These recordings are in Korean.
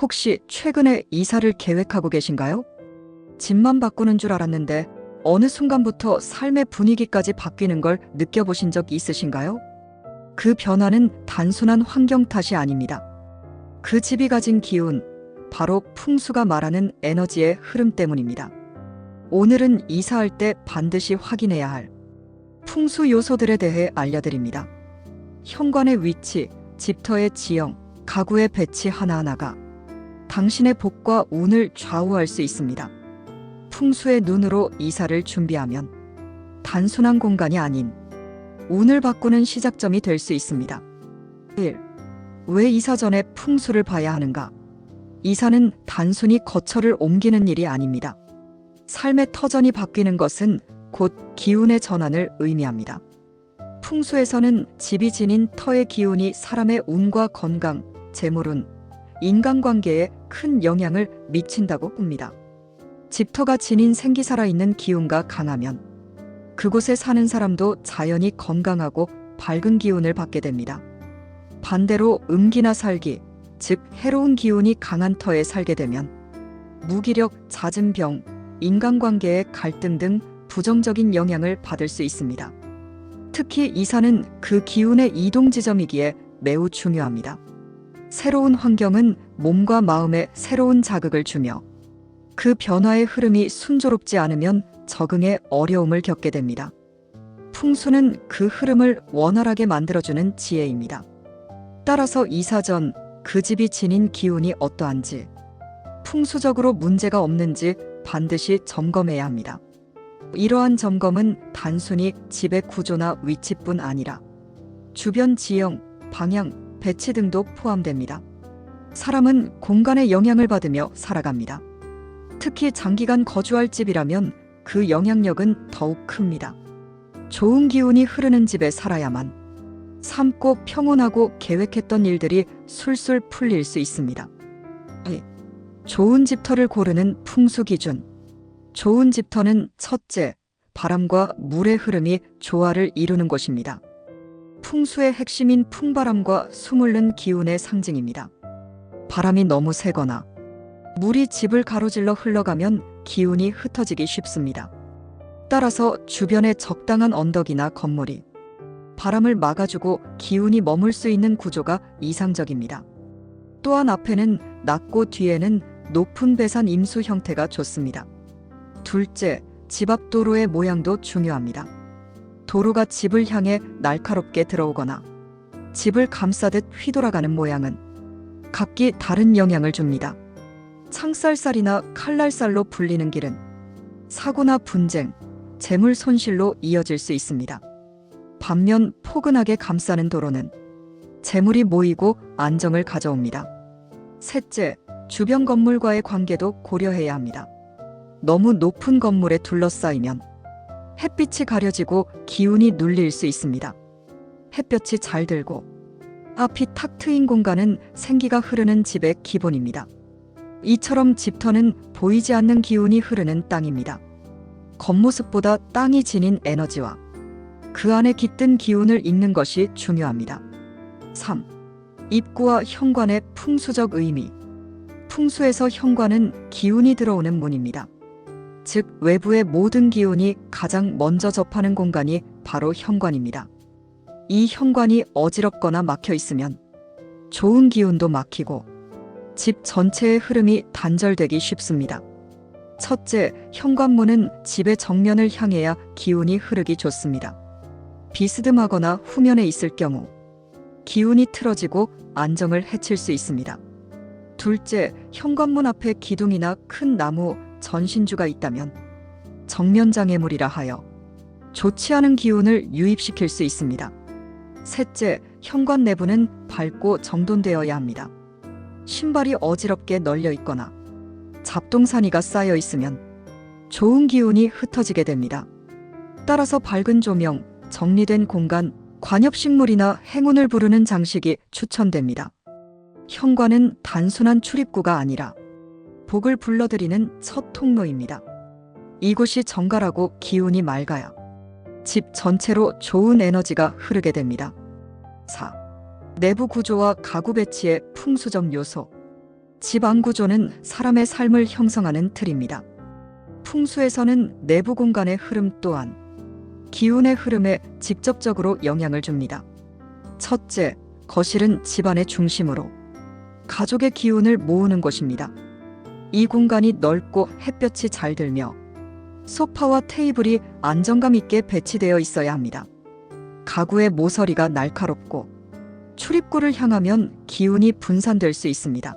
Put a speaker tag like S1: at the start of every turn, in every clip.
S1: 혹시 최근에 이사를 계획하고 계신가요? 집만 바꾸는 줄 알았는데 어느 순간부터 삶의 분위기까지 바뀌는 걸 느껴보신 적 있으신가요? 그 변화는 단순한 환경 탓이 아닙니다. 그 집이 가진 기운, 바로 풍수가 말하는 에너지의 흐름 때문입니다. 오늘은 이사할 때 반드시 확인해야 할 풍수 요소들에 대해 알려드립니다. 현관의 위치, 집터의 지형, 가구의 배치 하나하나가 당신의 복과 운을 좌우할 수 있습니다. 풍수의 눈으로 이사를 준비하면 단순한 공간이 아닌 운을 바꾸는 시작점이 될 수 있습니다. 1. 왜 이사 전에 풍수를 봐야 하는가? 이사는 단순히 거처를 옮기는 일이 아닙니다. 삶의 터전이 바뀌는 것은 곧 기운의 전환을 의미합니다. 풍수에서는 집이 지닌 터의 기운이 사람의 운과 건강, 재물운, 인간관계에 큰 영향을 미친다고 봅니다. 집터가 지닌 생기 살아있는 기운과 강하면 그곳에 사는 사람도 자연히 건강하고 밝은 기운을 받게 됩니다. 반대로 음기나 살기, 즉 해로운 기운이 강한 터에 살게 되면 무기력, 잦은 병, 인간관계의 갈등 등 부정적인 영향을 받을 수 있습니다. 특히 이사는 그 기운의 이동 지점이기에 매우 중요합니다. 새로운 환경은 몸과 마음에 새로운 자극을 주며 그 변화의 흐름이 순조롭지 않으면 적응에 어려움을 겪게 됩니다. 풍수는 그 흐름을 원활하게 만들어주는 지혜입니다. 따라서 이사 전 그 집이 지닌 기운이 어떠한지, 풍수적으로 문제가 없는지 반드시 점검해야 합니다. 이러한 점검은 단순히 집의 구조나 위치뿐 아니라 주변 지형, 방향, 배치 등도 포함됩니다. 사람은 공간의 영향을 받으며 살아갑니다. 특히 장기간 거주할 집이라면 그 영향력은 더욱 큽니다. 좋은 기운이 흐르는 집에 살아야만 삶고 평온하고 계획했던 일들이 술술 풀릴 수 있습니다. 좋은 집터를 고르는 풍수 기준. 좋은 집터는 첫째, 바람과 물의 흐름이 조화를 이루는 곳입니다. 풍수의 핵심인 풍바람과 수몰른 기운의 상징입니다. 바람이 너무 세거나 물이 집을 가로질러 흘러가면 기운이 흩어지기 쉽습니다. 따라서 주변에 적당한 언덕이나 건물이 바람을 막아주고 기운이 머물 수 있는 구조가 이상적입니다. 또한 앞에는 낮고 뒤에는 높은 배산 임수 형태가 좋습니다. 둘째, 집 앞 도로의 모양도 중요합니다. 도로가 집을 향해 날카롭게 들어오거나 집을 감싸듯 휘돌아가는 모양은 각기 다른 영향을 줍니다. 창살살이나 칼날살로 불리는 길은 사고나 분쟁, 재물 손실로 이어질 수 있습니다. 반면 포근하게 감싸는 도로는 재물이 모이고 안정을 가져옵니다. 셋째, 주변 건물과의 관계도 고려해야 합니다. 너무 높은 건물에 둘러싸이면 햇빛이 가려지고 기운이 눌릴 수 있습니다. 햇볕이 잘 들고 앞이 탁 트인 공간은 생기가 흐르는 집의 기본입니다. 이처럼 집터는 보이지 않는 기운이 흐르는 땅입니다. 겉모습보다 땅이 지닌 에너지와 그 안에 깃든 기운을 읽는 것이 중요합니다. 3. 입구와 현관의 풍수적 의미. 풍수에서 현관은 기운이 들어오는 문입니다. 즉 외부의 모든 기운이 가장 먼저 접하는 공간이 바로 현관입니다. 이 현관이 어지럽거나 막혀 있으면 좋은 기운도 막히고 집 전체의 흐름이 단절되기 쉽습니다. 첫째, 현관문은 집의 정면을 향해야 기운이 흐르기 좋습니다. 비스듬하거나 후면에 있을 경우 기운이 틀어지고 안정을 해칠 수 있습니다. 둘째, 현관문 앞에 기둥이나 큰 나무, 전신주가 있다면 정면장애물이라 하여 좋지 않은 기운을 유입시킬 수 있습니다. 셋째, 현관 내부는 밝고 정돈되어야 합니다. 신발이 어지럽게 널려 있거나 잡동사니가 쌓여 있으면 좋은 기운이 흩어지게 됩니다. 따라서 밝은 조명, 정리된 공간, 관엽식물이나 행운을 부르는 장식이 추천됩니다. 현관은 단순한 출입구가 아니라 복을 불러들이는 첫 통로입니다. 이곳이 정갈하고 기운이 맑아야 집 전체로 좋은 에너지가 흐르게 됩니다. 4. 내부 구조와 가구 배치의 풍수적 요소. 집 안 구조는 사람의 삶을 형성하는 틀입니다. 풍수에서는 내부 공간의 흐름 또한 기운의 흐름에 직접적으로 영향을 줍니다. 첫째, 거실은 집안의 중심으로 가족의 기운을 모으는 곳입니다. 이 공간이 넓고 햇볕이 잘 들며 소파와 테이블이 안정감 있게 배치되어 있어야 합니다. 가구의 모서리가 날카롭고 출입구를 향하면 기운이 분산될 수 있습니다.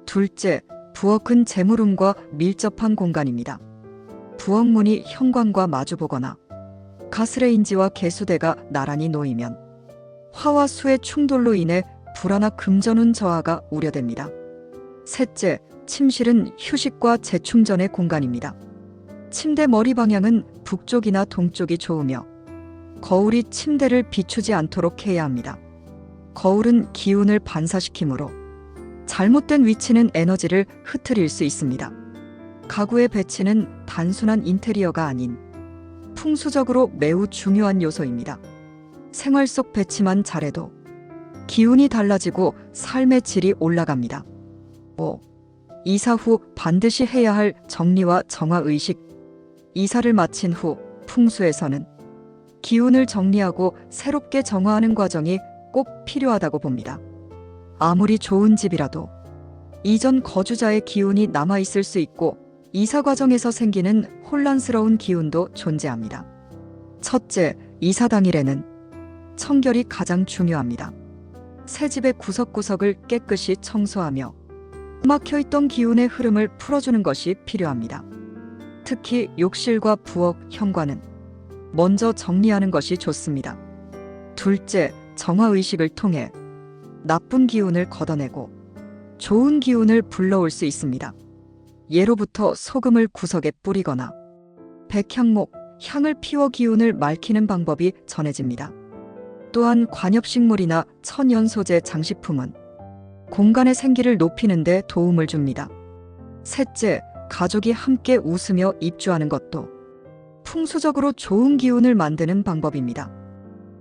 S1: 둘째, 부엌은 재물운과 밀접한 공간입니다. 부엌문이 현관과 마주보거나 가스레인지와 개수대가 나란히 놓이면 화와 수의 충돌로 인해 불화나 금전운 저하가 우려됩니다. 셋째, 침실은 휴식과 재충전의 공간입니다. 침대 머리 방향은 북쪽이나 동쪽이 좋으며 거울이 침대를 비추지 않도록 해야 합니다. 거울은 기운을 반사시키므로 잘못된 위치는 에너지를 흐트릴 수 있습니다. 가구의 배치는 단순한 인테리어가 아닌 풍수적으로 매우 중요한 요소입니다. 생활 속 배치만 잘해도 기운이 달라지고 삶의 질이 올라갑니다. 5. 이사 후 반드시 해야 할 정리와 정화의식. 이사를 마친 후 풍수에서는 기운을 정리하고 새롭게 정화하는 과정이 꼭 필요하다고 봅니다. 아무리 좋은 집이라도 이전 거주자의 기운이 남아있을 수 있고 이사 과정에서 생기는 혼란스러운 기운도 존재합니다. 첫째, 이사 당일에는 청결이 가장 중요합니다. 새 집의 구석구석을 깨끗이 청소하며 막혀있던 기운의 흐름을 풀어주는 것이 필요합니다. 특히 욕실과 부엌, 현관은 먼저 정리하는 것이 좋습니다. 둘째, 정화의식을 통해 나쁜 기운을 걷어내고 좋은 기운을 불러올 수 있습니다. 예로부터 소금을 구석에 뿌리거나 백향목, 향을 피워 기운을 맑히는 방법이 전해집니다. 또한 관엽식물이나 천연 소재 장식품은 공간의 생기를 높이는 데 도움을 줍니다. 셋째, 가족이 함께 웃으며 입주하는 것도 풍수적으로 좋은 기운을 만드는 방법입니다.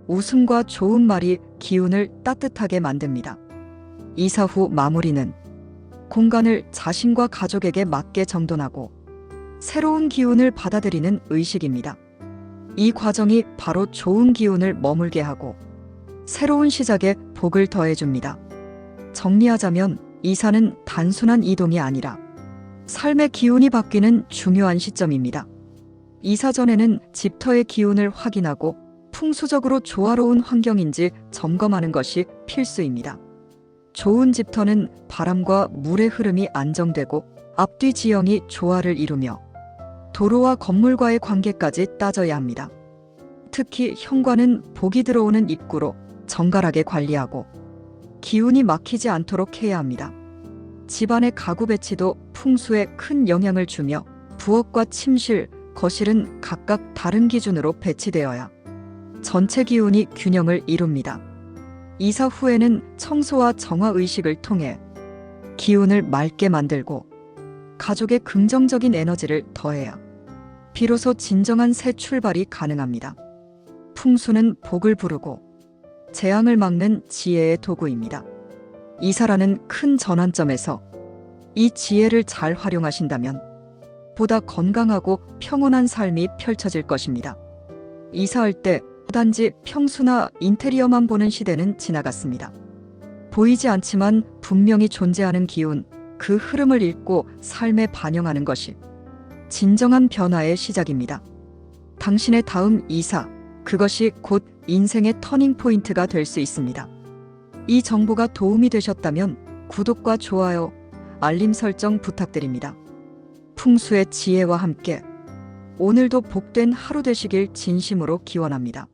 S1: 웃음과 좋은 말이 기운을 따뜻하게 만듭니다. 이사 후 마무리는 공간을 자신과 가족에게 맞게 정돈하고 새로운 기운을 받아들이는 의식입니다. 이 과정이 바로 좋은 기운을 머물게 하고 새로운 시작에 복을 더해줍니다. 정리하자면 이사는 단순한 이동이 아니라 삶의 기운이 바뀌는 중요한 시점입니다. 이사 전에는 집터의 기운을 확인하고 풍수적으로 조화로운 환경인지 점검하는 것이 필수입니다. 좋은 집터는 바람과 물의 흐름이 안정되고 앞뒤 지형이 조화를 이루며 도로와 건물과의 관계까지 따져야 합니다. 특히 현관은 복이 들어오는 입구로 정갈하게 관리하고 기운이 막히지 않도록 해야 합니다. 집안의 가구 배치도 풍수에 큰 영향을 주며 부엌과 침실, 거실은 각각 다른 기준으로 배치되어야 전체 기운이 균형을 이룹니다. 이사 후에는 청소와 정화의식을 통해 기운을 맑게 만들고 가족의 긍정적인 에너지를 더해야 비로소 진정한 새 출발이 가능합니다. 풍수는 복을 부르고 재앙을 막는 지혜의 도구입니다. 이사라는 큰 전환점에서 이 지혜를 잘 활용하신다면 보다 건강하고 평온한 삶이 펼쳐질 것입니다. 이사할 때 단지 평수나 인테리어만 보는 시대는 지나갔습니다. 보이지 않지만 분명히 존재하는 기운, 그 흐름을 읽고 삶에 반영하는 것이 진정한 변화의 시작입니다. 당신의 다음 이사, 그것이 곧 인생의 터닝포인트가 될 수 있습니다. 이 정보가 도움이 되셨다면 구독과 좋아요, 알림 설정 부탁드립니다. 풍수의 지혜와 함께 오늘도 복된 하루 되시길 진심으로 기원합니다.